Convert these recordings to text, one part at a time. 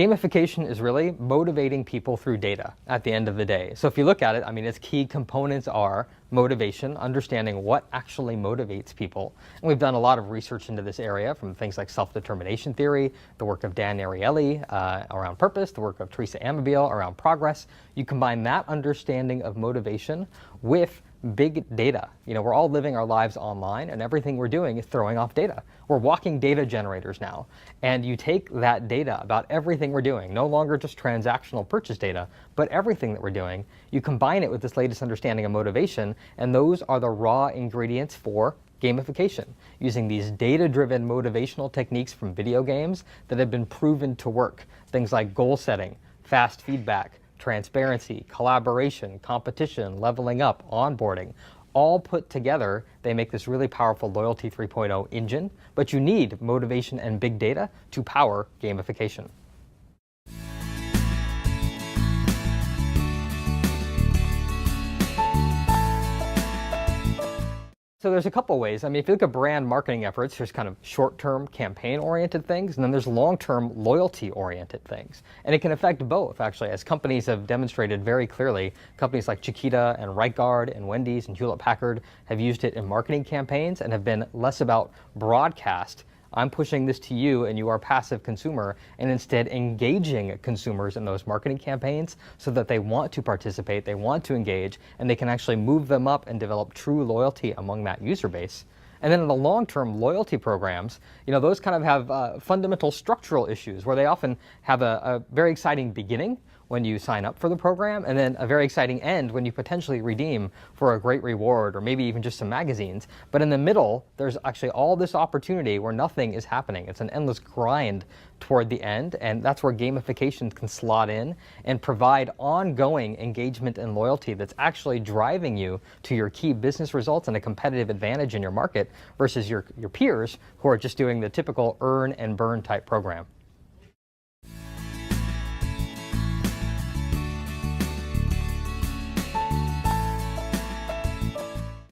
Gamification is really motivating people through data at the end of the day. So if you look at it, I mean, its key components are motivation, understanding what actually motivates people. And we've done a lot of research into this area, from things like self-determination theory, the work of Dan Ariely around purpose, the work of Teresa Amabile around progress. You combine that understanding of motivation with big data. You know, we're all living our lives online, and everything we're doing is throwing off data. We're walking data generators now. And you take that data about everything we're doing, no longer just transactional purchase data, but everything that we're doing, you combine it with this latest understanding of motivation, and those are the raw ingredients for gamification, using these data-driven motivational techniques from video games that have been proven to work. Things like goal setting, fast feedback, transparency, collaboration, competition, leveling up, onboarding, all put together, they make this really powerful Loyalty 3.0 engine, but you need motivation and big data to power gamification. So there's a couple ways. I mean, if you look at brand marketing efforts, there's kind of short-term campaign-oriented things, and then there's long-term loyalty-oriented things. And it can affect both, actually, as companies have demonstrated very clearly. Companies like Chiquita and Right Guard and Wendy's and Hewlett-Packard have used it in marketing campaigns and have been less about broadcast. I'm pushing this to you and you are a passive consumer, and instead engaging consumers in those marketing campaigns so that they want to participate, they want to engage, and they can actually move them up and develop true loyalty among that user base. And then in the long-term loyalty programs, you know, those kind of have fundamental structural issues where they often have a very exciting beginning when you sign up for the program, and then a very exciting end when you potentially redeem for a great reward or maybe even just some magazines. But in the middle, there's actually all this opportunity where nothing is happening. It's an endless grind toward the end, and that's where gamification can slot in and provide ongoing engagement and loyalty that's actually driving you to your key business results and a competitive advantage in your market versus your peers who are just doing the typical earn and burn type program.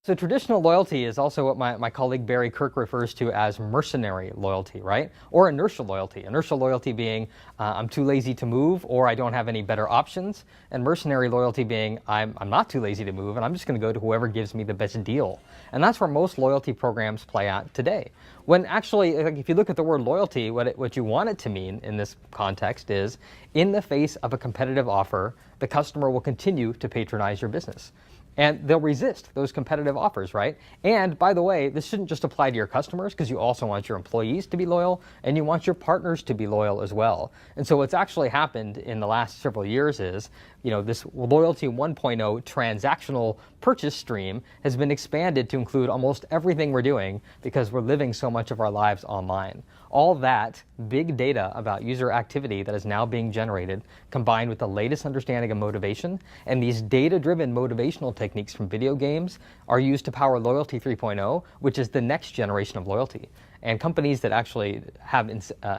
So traditional loyalty is also what my colleague Barry Kirk refers to as mercenary loyalty, right? Or inertial loyalty. Inertial loyalty being I'm too lazy to move, or I don't have any better options. And mercenary loyalty being I'm not too lazy to move, and I'm just going to go to whoever gives me the best deal. And that's where most loyalty programs play out today. When actually, like, if you look at the word loyalty, what you want it to mean in this context is, in the face of a competitive offer, the customer will continue to patronize your business. And they'll resist those competitive offers, right? And by the way, this shouldn't just apply to your customers, because you also want your employees to be loyal, and you want your partners to be loyal as well. And so what's actually happened in the last several years is, you know, this Loyalty 1.0 transactional purchase stream has been expanded to include almost everything we're doing because we're living so much of our lives online. All that big data about user activity that is now being generated, combined with the latest understanding of motivation, and these data-driven motivational techniques from video games are used to power Loyalty 3.0, which is the next generation of loyalty. And companies that actually have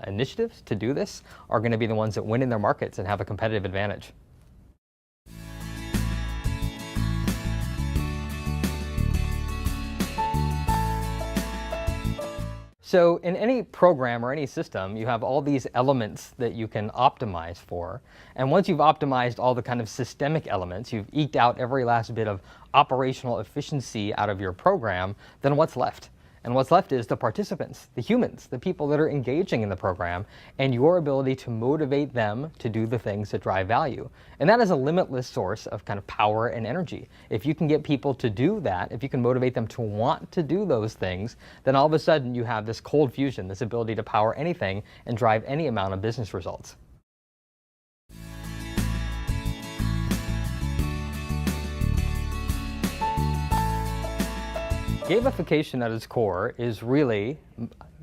initiatives to do this are going to be the ones that win in their markets and have a competitive advantage. So in any program or any system, you have all these elements that you can optimize for. And once you've optimized all the kind of systemic elements, you've eked out every last bit of operational efficiency out of your program, then what's left? And what's left is the participants, the humans, the people that are engaging in the program, and your ability to motivate them to do the things that drive value. And that is a limitless source of kind of power and energy. If you can get people to do that, if you can motivate them to want to do those things, then all of a sudden you have this cold fusion, this ability to power anything and drive any amount of business results. Gamification at its core is really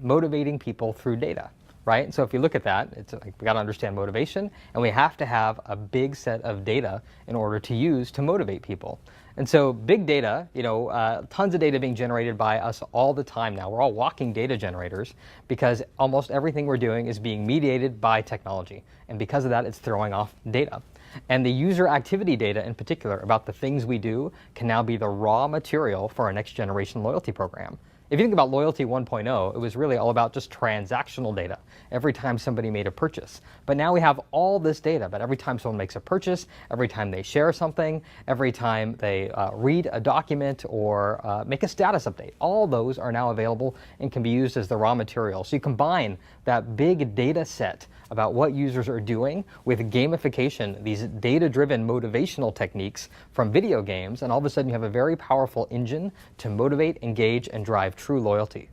motivating people through data, right? So if you look at that, it's like we got to understand motivation, and we have to have a big set of data in order to use to motivate people. And so big data, you know, tons of data being generated by us all the time now. We're all walking data generators because almost everything we're doing is being mediated by technology. And because of that, it's throwing off data. And the user activity data in particular about the things we do can now be the raw material for our next generation loyalty program. If you think about Loyalty 1.0, it was really all about just transactional data every time somebody made a purchase. But now we have all this data about every time someone makes a purchase, every time they share something, every time they read a document or make a status update. All those are now available and can be used as the raw material. So you combine that big data set about what users are doing with gamification, these data-driven motivational techniques from video games, and all of a sudden you have a very powerful engine to motivate, engage, and drive true loyalty.